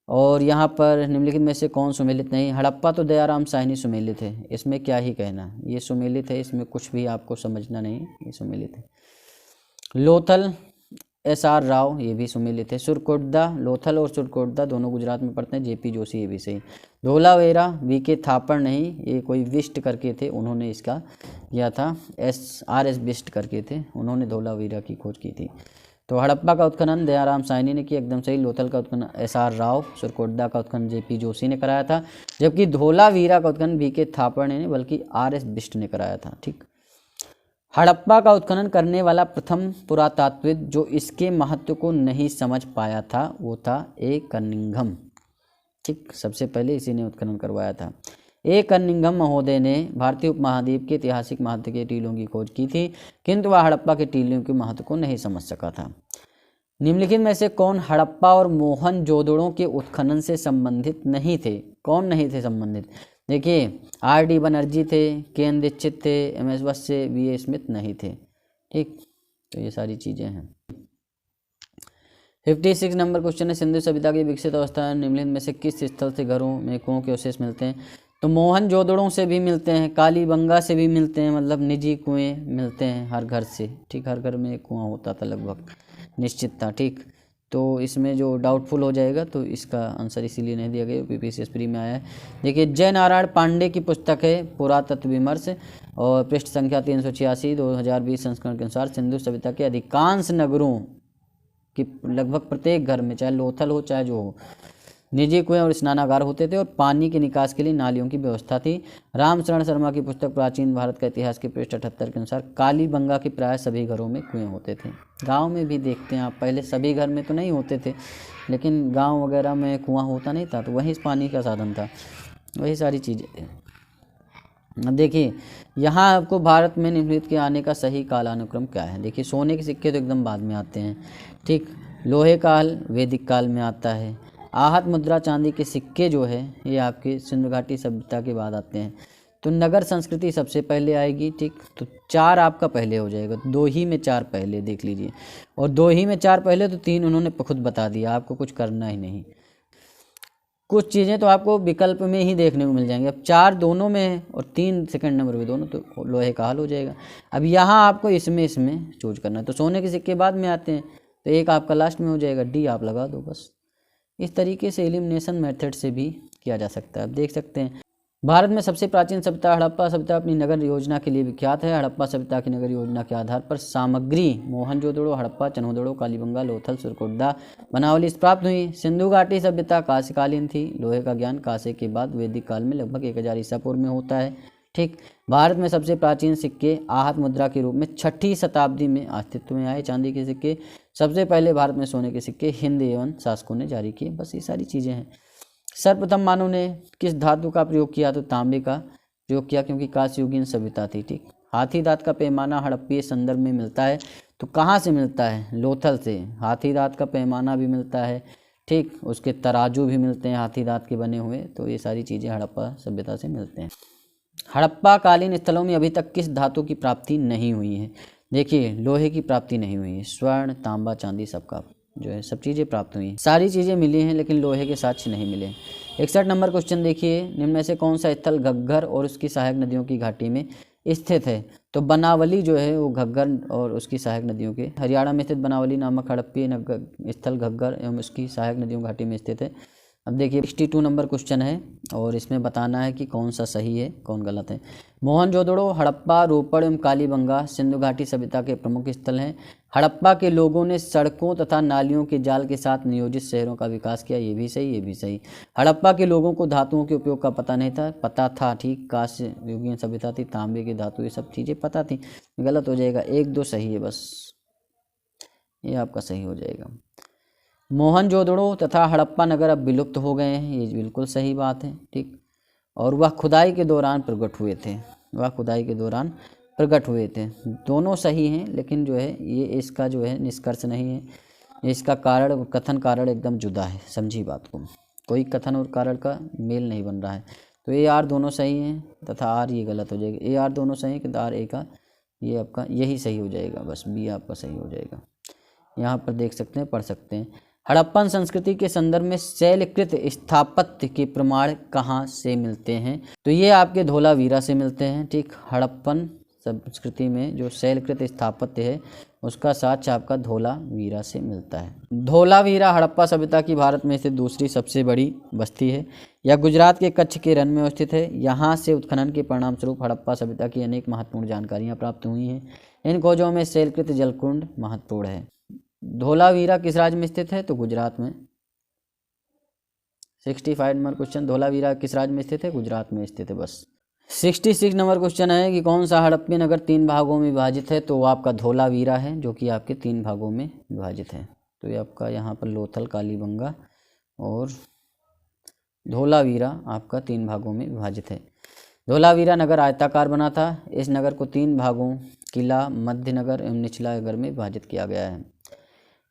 और यहाँ पर निम्नलिखित में से कौन सुमेलित नहीं? हड़प्पा तो दयाराम साहनी सुमेलित है, इसमें क्या ही कहना, ये सुमेलित है, इसमें कुछ भी आपको समझना नहीं, ये सुमेलित है। लोथल SR राव, ये भी सुमेलित है। सुरकोटदा, लोथल और सुरकोटदा दोनों गुजरात में पड़ते हैं। JP जोशी, ये भी सही। धोलावेरा VK थापड़ नहीं, ये कोई विष्ट करके थे, उन्होंने इसका किया था। RS विष्ट करके थे, उन्होंने धोलावेरा की खोज की थी। तो हड़प्पा का उत्खनन दयाराम साहनी ने किया, एकदम सही। लोथल का उत्खनन SR राव, सुरकोटदा का उत्खनन JP जोशी ने कराया था, जबकि धोलावीरा का उत्खनन VK थापड़ ने बल्कि RS विष्ट ने कराया था। ठीक, हड़प्पा का उत्खनन करने वाला प्रथम पुरातात्विद जो इसके महत्व को नहीं समझ पाया था वो था A कनिंघम। ठीक, सबसे पहले इसी ने उत्खनन करवाया था। A कनिंघम महोदय ने भारतीय उपमहाद्वीप के ऐतिहासिक महत्व के टीलों की खोज की थी, किंतु वह हड़प्पा के टीलों के महत्व को नहीं समझ सका था। निम्नलिखित में से कौन हड़प्पा और मोहनजोदड़ो के उत्खनन से संबंधित नहीं थे? कौन नहीं थे संबंधित? देखिए RD बनर्जी थे, KN दीक्षित थे, MS वत्स, VA स्मिथ नहीं थे। ठीक, तो ये सारी चीज़ें हैं। 56 नंबर क्वेश्चन है, सिंधु सभ्यता की विकसित अवस्था निम्नलिखित में से किस स्थल से घरों में कुओं के अवशेष मिलते हैं? तो मोहनजोदड़ो से भी मिलते हैं, कालीबंगा से भी मिलते हैं, मतलब निजी कुएँ मिलते हैं हर घर से। ठीक, हर घर में एक कुआं होता था लगभग, निश्चित था। ठीक, तो इसमें जो डाउटफुल हो जाएगा तो इसका आंसर इसीलिए नहीं दिया गया, PPCS प्री में आया है। देखिए जय नारायण पांडे की पुस्तक है पुरातत्व विमर्श, और पृष्ठ संख्या 386, 2020 संस्करण के अनुसार सिंधु सभ्यता के अधिकांश नगरों कि लगभग प्रत्येक घर में, चाहे लोथल हो चाहे जो हो, निजी कुएं और स्नानागार होते थे और पानी के निकास के लिए नालियों की व्यवस्था थी। रामशरण शर्मा की पुस्तक प्राचीन भारत का इतिहास के पृष्ठ 78 के अनुसार कालीबंगा के प्राय सभी घरों में कुएं होते थे। गांव में भी देखते हैं आप, पहले सभी घर में तो नहीं होते थे, लेकिन गांव वगैरह में कुआं होता नहीं था, तो वहीं पानी का साधन था, वही सारी चीज़ें थी। अब देखिए यहाँ आपको भारत में निम्नलिखित के आने का सही कालानुक्रम क्या है। देखिए सोने के सिक्के तो एकदम बाद में आते हैं, ठीक। लोहे काल वैदिक काल में आता है। आहत मुद्रा चांदी के सिक्के जो है ये आपके सिंधु घाटी सभ्यता के बाद आते हैं। तो नगर संस्कृति सबसे पहले आएगी, ठीक। तो 4 आपका पहले हो जाएगा, 2 ही में 4 पहले देख लीजिए, और 2 ही में 4 पहले, तो 3 उन्होंने खुद बता दिया, आपको कुछ करना ही नहीं। कुछ चीज़ें तो आपको विकल्प में ही देखने को मिल जाएंगे। अब 4 दोनों में है और 3 सेकंड नंबर पे दोनों, तो लोहे का हाल हो जाएगा। अब यहाँ आपको इसमें चूज करना है, तो सोने के सिक्के बाद में आते हैं, तो एक आपका लास्ट में हो जाएगा, डी आप लगा दो बस। इस तरीके से एलिमिनेशन मेथड से भी किया जा सकता है। आप देख सकते हैं भारत में सबसे प्राचीन सभ्यता हड़प्पा सभ्यता अपनी नगर योजना के लिए विख्यात है। हड़प्पा सभ्यता की नगर योजना के आधार पर सामग्री मोहनजोदड़ो, हड़प्पा, चन्होदड़ो, कालीबंगा, लोथल, सुरकोटदा बनावली प्राप्त हुई। सिंधु घाटी सभ्यता कांस्यकालीन थी। लोहे का ज्ञान कांस्य के बाद वैदिक काल में लगभग 1000 ईसा पूर्व में होता है, ठीक। भारत में सबसे प्राचीन सिक्के आहत मुद्रा के रूप में 6ठी शताब्दी में अस्तित्व में आए। चांदी के सिक्के सबसे पहले भारत में सोने के सिक्के हिंद एवं शासकों ने जारी किए। बस ये सारी चीज़ें हैं। सर्वप्रथम मानव ने किस धातु का प्रयोग किया, तो तांबे का प्रयोग किया, क्योंकि कांस्ययुगीन सभ्यता थी, ठीक। हाथी दांत का पैमाना हड़प्पीय संदर्भ में मिलता है, तो कहाँ से मिलता है, लोथल से। हाथी दांत का पैमाना भी मिलता है, ठीक। उसके तराजू भी मिलते हैं हाथी दांत के बने हुए, तो ये सारी चीज़ें हड़प्पा सभ्यता से मिलते हैं। हड़प्पा कालीन स्थलों में अभी तक किस धातु की प्राप्ति नहीं हुई है। देखिए लोहे की प्राप्ति नहीं हुई है, स्वर्ण, तांबा, चांदी सबका जो है सब चीज़ें प्राप्त हुई हैं, सारी चीज़ें मिली हैं, लेकिन लोहे के साक्ष्य नहीं मिले। 61 नंबर क्वेश्चन देखिए, निम्न में से कौन सा स्थल घग्गर और उसकी सहायक नदियों की घाटी में स्थित है। तो बनावली जो है वो घग्गर और उसकी सहायक नदियों के हरियाणा में स्थित बनावली नामक हड़प्पीय स्थल घग्गर एवं उसकी सहायक नदियों की घाटी में स्थित है। अब देखिए 62 नंबर क्वेश्चन है और इसमें बताना है कि कौन सा सही है कौन गलत है। मोहनजोदड़ो, हड़प्पा, रोपड़ एवं कालीबंगा सिंधु घाटी सभ्यता के प्रमुख स्थल हैं। हड़प्पा के लोगों ने सड़कों तथा नालियों के जाल के साथ नियोजित शहरों का विकास किया। ये भी सही, ये भी सही। हड़प्पा के लोगों को धातुओं के उपयोग का पता नहीं था, पता था, ठीक। कांस्य युगीन सभ्यता थी, तांबे की धातु, ये सब चीज़ें पता थी। गलत हो जाएगा, 1-2 सही है बस, ये आपका सही हो जाएगा। मोहनजोदड़ो तथा हड़प्पा नगर अब विलुप्त हो गए हैं, ये बिल्कुल सही बात है, ठीक। और वह खुदाई के दौरान प्रकट हुए थे, वह खुदाई के दौरान प्रकट हुए थे। दोनों सही हैं, लेकिन जो है ये इसका जो है निष्कर्ष नहीं है, इसका कारण कथन कारण एकदम जुदा है, समझी बात को। कोई कथन और कारण का मेल नहीं बन रहा है। तो ए आर दोनों सही हैं तथा आर ये गलत हो जाएगा। ए आर दोनों सही कि आर ए का ये आपका यही सही हो जाएगा, बस बी आपका सही हो जाएगा। यहाँ पर देख सकते हैं, पढ़ सकते हैं। हड़प्पन संस्कृति के संदर्भ में शैलकृत स्थापत्य के प्रमाण कहाँ से मिलते हैं। तो ये आपके धोलावीरा से मिलते हैं, ठीक। हड़प्पन संस्कृति में जो शैलकृत स्थापत्य है उसका साक्ष्य आपका धोलावीरा से मिलता है। धोलावीरा हड़प्पा सभ्यता की भारत में स्थित दूसरी सबसे बड़ी बस्ती है। यह गुजरात के कच्छ के रण में स्थित है। यहाँ से उत्खनन के परिणाम स्वरूप हड़प्पा सभ्यता की अनेक महत्वपूर्ण जानकारियाँ प्राप्त हुई हैं। इन खोजों में शैलकृत जलकुंड महत्वपूर्ण है। धोलावीरा किस राज्य में स्थित है, तो गुजरात में। 65 नंबर क्वेश्चन, धोलावीरा किस राज्य में स्थित है, गुजरात में स्थित है बस। 66 नंबर क्वेश्चन है कि कौन सा हड़प्पी नगर 3 भागों में विभाजित है। तो वो आपका धोलावीरा है, जो कि आपके 3 भागों में विभाजित है। तो ये आपका यहाँ पर लोथल, कालीबंगा और धोलावीरा आपका 3 भागों में विभाजित है। धोलावीरा नगर आयताकार बना था। इस नगर को 3 भागों किला, मध्य नगर एवं निचला नगर में विभाजित किया गया है।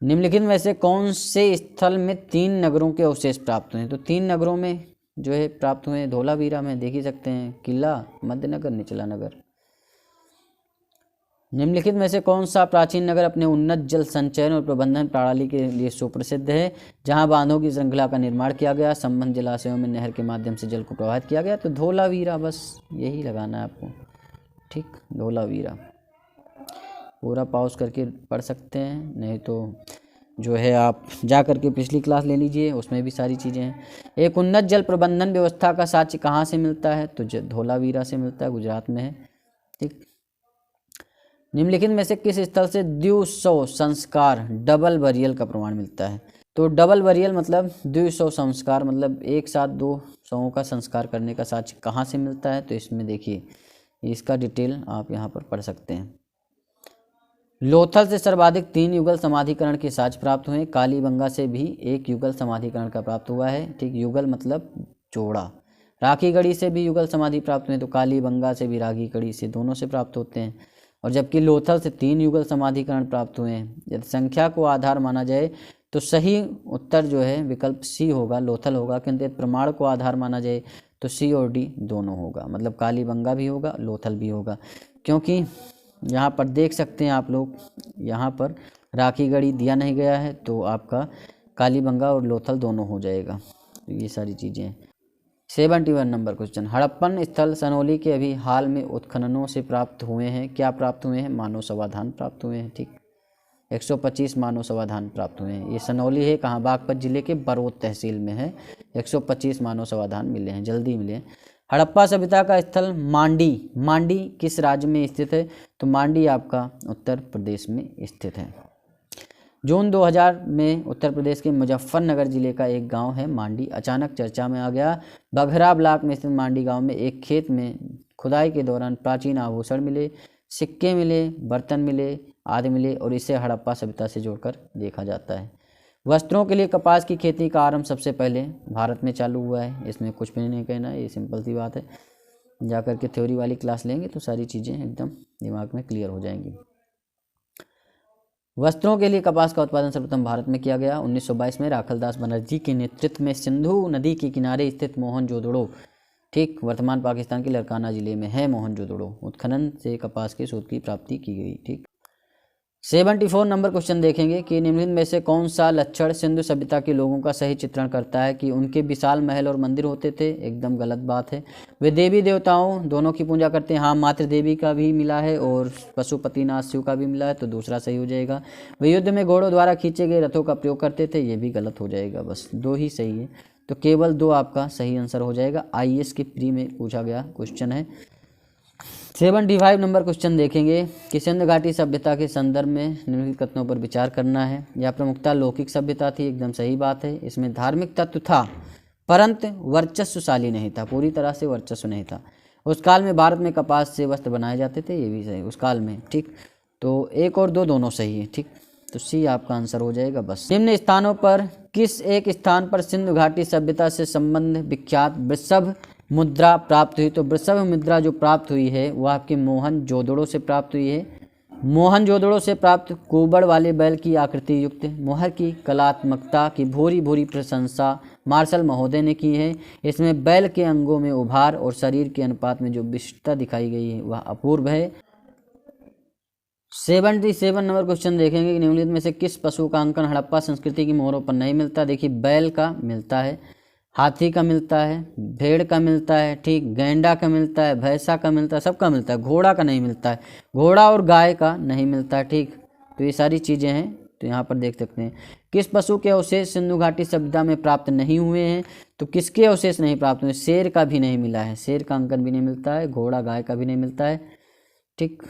निम्नलिखित में से कौन से स्थल में 3 नगरों के अवशेष प्राप्त हुए। तो 3 नगरों में जो है प्राप्त हुए धोलावीरा में, देख ही सकते हैं, किला, मध्य नगर, निचला नगर। निम्नलिखित में से कौन सा प्राचीन नगर अपने उन्नत जल संचयन और प्रबंधन प्रणाली के लिए सुप्रसिद्ध है, जहां बांधों की श्रृंखला का निर्माण किया गया, संबंध जलाशयों में नहर के माध्यम से जल को प्रवाहित किया गया। तो धोलावीरा, बस यही लगाना है आपको, ठीक। धोलावीरा पूरा पॉज करके पढ़ सकते हैं, नहीं तो जो है आप जा करके पिछली क्लास ले लीजिए, उसमें भी सारी चीज़ें हैं। एक उन्नत जल प्रबंधन व्यवस्था का साक्ष्य कहाँ से मिलता है, तो धोलावीरा से मिलता है, गुजरात में है, ठीक। निम्नलिखित में से किस स्थल से द्विशव संस्कार डबल बरियल का प्रमाण मिलता है। तो डबल बरियल मतलब द्विशव संस्कार, मतलब एक साथ दो शवों का संस्कार करने का साक्ष्य कहाँ से मिलता है, तो इसमें देखिए इसका डिटेल आप यहाँ पर पढ़ सकते हैं। लोथल से सर्वाधिक 3 युगल समाधिकरण के साक्ष्य प्राप्त हुए। कालीबंगा से भी 1 युगल समाधिकरण का प्राप्त हुआ है, ठीक। युगल मतलब जोड़ा। राखीगढ़ी से भी युगल समाधि प्राप्त हुए, तो कालीबंगा से भी राखीगढ़ी से दोनों से प्राप्त होते हैं। और जबकि लोथल से 3 युगल समाधिकरण प्राप्त हुए हैं। यदि संख्या को आधार माना जाए तो सही उत्तर जो है विकल्प सी होगा, लोथल होगा, किंतु यदि प्रमाण को आधार माना जाए तो सी और डी दोनों होगा, मतलब कालीबंगा भी होगा, लोथल भी होगा। क्योंकि यहाँ पर देख सकते हैं आप लोग, यहाँ पर राखीगढ़ी दिया नहीं गया है, तो आपका कालीबंगा और लोथल दोनों हो जाएगा। तो ये सारी चीज़ें हैं। 71 नंबर क्वेश्चन, हड़प्पन स्थल सनोली के अभी हाल में उत्खननों से प्राप्त हुए हैं। क्या प्राप्त हुए हैं? मानव समाधान प्राप्त हुए हैं, ठीक। 125 मानव समाधान प्राप्त हुए हैं। ये सनौली है, कहाँ? बागपत जिले के बरौत तहसील में है। 125 मानव समाधान मिले हैं, जल्दी मिले हैं। हड़प्पा सभ्यता का स्थल मांडी, मांडी किस राज्य में स्थित है? तो मांडी आपका उत्तर प्रदेश में स्थित है। जून 2000 में उत्तर प्रदेश के मुजफ्फरनगर जिले का एक गांव है मांडी, अचानक चर्चा में आ गया। बघरा ब्लॉक में स्थित मांडी गांव में एक खेत में खुदाई के दौरान प्राचीन आभूषण मिले, सिक्के मिले, बर्तन मिले आदि मिले, और इसे हड़प्पा सभ्यता से जोड़कर देखा जाता है। वस्त्रों के लिए कपास की खेती का आरंभ सबसे पहले भारत में चालू हुआ है। इसमें कुछ भी नहीं कहना है, ये सिंपल सी बात है। जाकर के थ्योरी वाली क्लास लेंगे तो सारी चीज़ें एकदम दिमाग में क्लियर हो जाएंगी। वस्त्रों के लिए कपास का उत्पादन सर्वप्रथम भारत में किया गया 1922 में राखलदास बनर्जी के नेतृत्व में सिंधु नदी के किनारे स्थित मोहनजोदड़ो, ठीक, वर्तमान पाकिस्तान के लरकाना जिले में है मोहनजोदड़ो, उत्खनन से कपास के शोध की प्राप्ति की गई, ठीक। 74 नंबर क्वेश्चन देखेंगे कि निम्नलिखित में से कौन सा लक्षण सिंधु सभ्यता के लोगों का सही चित्रण करता है कि उनके विशाल महल और मंदिर होते थे? एकदम गलत बात है। वे देवी देवताओं दोनों की पूजा करते हैं। हाँ, मातृ देवी का भी मिला है और पशुपतिनाथ शिव का भी मिला है, तो दूसरा सही हो जाएगा। वे युद्ध में घोड़ों द्वारा खींचे गए रथों का प्रयोग करते थे, ये भी गलत हो जाएगा। बस 2 ही सही है, तो केवल 2 आपका सही आंसर हो जाएगा। IAS के प्री में पूछा गया क्वेश्चन है। 75 नंबर क्वेश्चन देखेंगे कि सिंधु घाटी सभ्यता के संदर्भ में निम्नलिखित कथनों पर विचार करना है। यह प्रमुखता लौकिक सभ्यता थी, एकदम सही बात है। इसमें धार्मिक तत्व था परंतु वर्चस्वशाली नहीं था, पूरी तरह से वर्चस्व नहीं था। उस काल में भारत में कपास से वस्त्र बनाए जाते थे, ये भी सही उस काल में, ठीक। तो 1 और 2 दोनों सही है, ठीक। तो सी आपका आंसर हो जाएगा। बस निम्न स्थानों पर किस एक स्थान पर सिंधु घाटी सभ्यता से संबंध विख्यात वृषभ मुद्रा प्राप्त हुई? तो वृषभ मुद्रा जो प्राप्त हुई है वो आपके मोहनजोदड़ो से प्राप्त हुई है। मोहनजोदड़ो से प्राप्त कुबड़ वाले बैल की आकृति युक्त मोहर की कलात्मकता की भूरी भूरी प्रशंसा मार्शल महोदय ने की है। इसमें बैल के अंगों में उभार और शरीर के अनुपात में जो विशिष्टता दिखाई गई है वह अपूर्व है। 77 नंबर क्वेश्चन देखेंगे कि निम्नलिखित में से किस पशु का अंकन हड़प्पा संस्कृति की मोहरों पर नहीं मिलता? देखिए, बैल का मिलता है, हाथी का मिलता है, भेड़ का मिलता है, ठीक, गैंडा का मिलता है, भैंसा का मिलता है, सबका मिलता है। घोड़ा का नहीं मिलता है, घोड़ा और गाय का नहीं मिलता है, ठीक। तो ये सारी चीज़ें हैं, तो यहाँ पर देख सकते हैं। किस पशु के अवशेष सिंधु घाटी सभ्यता में प्राप्त नहीं हुए हैं? तो किसके अवशेष नहीं प्राप्त हुए? शेर का भी नहीं मिला है, शेर का अंकन भी नहीं मिलता है, घोड़ा गाय का भी नहीं मिलता है, ठीक।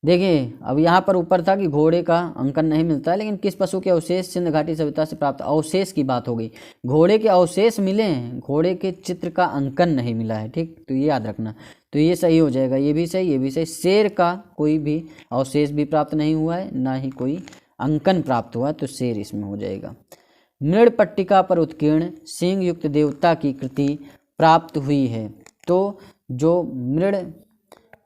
देखिए, अब यहाँ पर ऊपर था कि घोड़े का अंकन नहीं मिलता है, लेकिन किस पशु के अवशेष सिंधु घाटी सभ्यता से प्राप्त, अवशेष की बात हो गई। घोड़े के अवशेष मिले हैं, घोड़े के चित्र का अंकन नहीं मिला है, ठीक। तो ये याद रखना, तो ये सही हो जाएगा, ये भी सही, ये भी सही। शेर का कोई भी अवशेष भी प्राप्त नहीं हुआ है, ना ही कोई अंकन प्राप्त हुआ है, तो शेर इसमें हो जाएगा। मृड़ पट्टिका पर उत्कीर्ण सिंह युक्त देवता की कृति प्राप्त हुई है। तो जो मृड़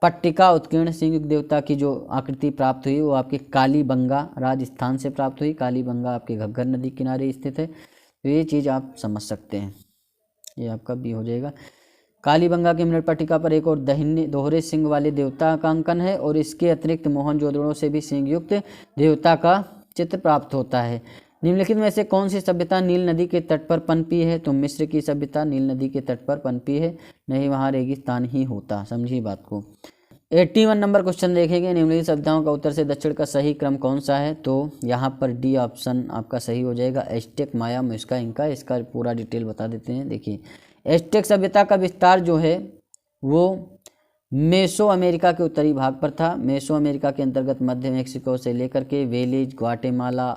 पट्टिका उत्कीर्ण सिंह युक्त देवता की जो आकृति प्राप्त हुई वो आपके कालीबंगा राजस्थान से प्राप्त हुई। कालीबंगा आपके घग्गर नदी किनारे स्थित है, तो ये चीज़ आप समझ सकते हैं, ये आपका भी हो जाएगा। कालीबंगा की मृड़ पट्टिका पर एक और दोहरे सिंह वाले देवता का अंकन है, और इसके अतिरिक्त मोहनजोदड़ो से भी सिंह युक्त देवता का चित्र प्राप्त होता है। निम्नलिखित में से कौन सी सभ्यता नील नदी के तट पर पनपी है? तो मिस्र की सभ्यता नील नदी के तट पर पनपी है, नहीं वहाँ रेगिस्तान ही होता, समझिए बात को। 81 नंबर क्वेश्चन देखेंगे, निम्नलिखित सभ्यताओं का उत्तर से दक्षिण का सही क्रम कौन सा है? तो यहाँ पर डी ऑप्शन आपका सही हो जाएगा। एस्टेक, माया, मुस्का, इंका, इसका पूरा डिटेल बता देते हैं। देखिए, एस्टेक सभ्यता का विस्तार जो है वो मेसो अमेरिका के उत्तरी भाग पर था। मेसो अमेरिका के अंतर्गत मध्य मेक्सिको से लेकर के Belize, Guatemala,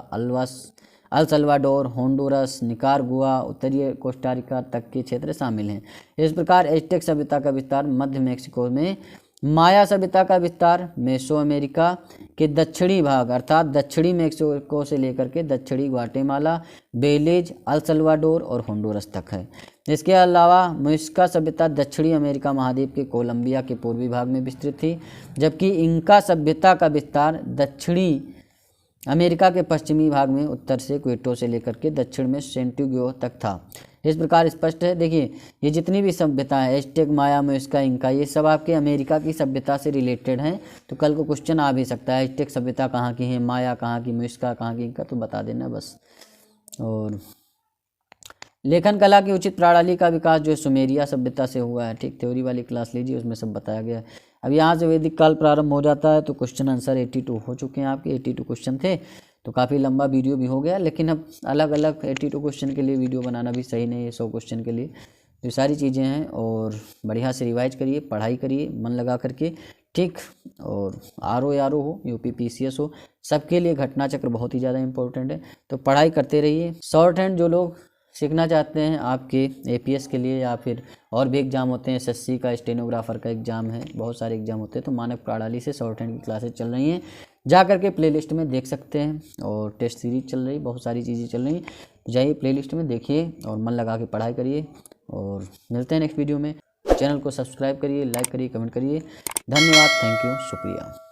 El Salvador, Honduras, Nicaragua, उत्तरीय कोस्टारिका तक के क्षेत्र शामिल हैं। इस प्रकार एज़टेक सभ्यता का विस्तार मध्य मेक्सिको में, माया सभ्यता का विस्तार मेसो अमेरिका के दक्षिणी भाग अर्थात दक्षिणी मेक्सिको से लेकर के दक्षिणी ग्वाटेमाला, बेलीज, अल सल्वाडोर और होंडुरस तक है। इसके अलावा मुइस्का सभ्यता दक्षिणी अमेरिका महाद्वीप के कोलंबिया के पूर्वी भाग में विस्तृत थी, जबकि इंका सभ्यता का विस्तार दक्षिणी अमेरिका के पश्चिमी भाग में उत्तर से क्वेटो से लेकर के दक्षिण में सेंटिग्यो तक था। इस प्रकार स्पष्ट है। देखिए ये जितनी भी सभ्यता है एज़टेक, माया, मुइस्का, इंका, ये सब आपके अमेरिका की सभ्यता से रिलेटेड हैं। तो कल को क्वेश्चन आ भी सकता है एज़टेक सभ्यता कहाँ की है, माया कहाँ की, मुइस्का कहाँ की, इंका, तो बता देना बस। और लेखन कला की उचित प्रणाली का विकास जो सुमेरिया सभ्यता से हुआ है, ठीक। थ्योरी वाली क्लास लीजिए, उसमें सब बताया गया है। अब यहाँ से वैदिक काल प्रारंभ हो जाता है तो क्वेश्चन आंसर 82 हो चुके हैं आपके, 82 क्वेश्चन थे। तो काफ़ी लंबा वीडियो भी हो गया, लेकिन अब अलग अलग 82 क्वेश्चन के लिए वीडियो बनाना भी सही नहीं है, 100 क्वेश्चन के लिए। ये सारी चीज़ें हैं और बढ़िया से रिवाइज करिए, पढ़ाई करिए मन लगा करके, ठीक। और आरओ हो, यूपी पीसीएस हो, सबके लिए घटना चक्र बहुत ही ज़्यादा इंपॉर्टेंट है। तो पढ़ाई करते रहिए। शॉर्ट हैंड जो लोग सीखना चाहते हैं आपके एपीएस के लिए या फिर और भी एग्ज़ाम होते हैं, एसएससी का, स्टेनोग्राफर का एग्ज़ाम है, बहुत सारे एग्ज़ाम होते हैं, तो मानक प्रणाली से शॉर्ट हैंड की क्लासेस चल रही हैं, जा करके प्लेलिस्ट में देख सकते हैं। और टेस्ट सीरीज चल रही, बहुत सारी चीज़ें चल रही, जाइए प्लेलिस्ट में देखिए और मन लगा के पढ़ाई करिए। और मिलते हैं नेक्स्ट वीडियो में। चैनल को सब्सक्राइब करिए, लाइक करिए, कमेंट करिए। धन्यवाद, थैंक यू, शुक्रिया।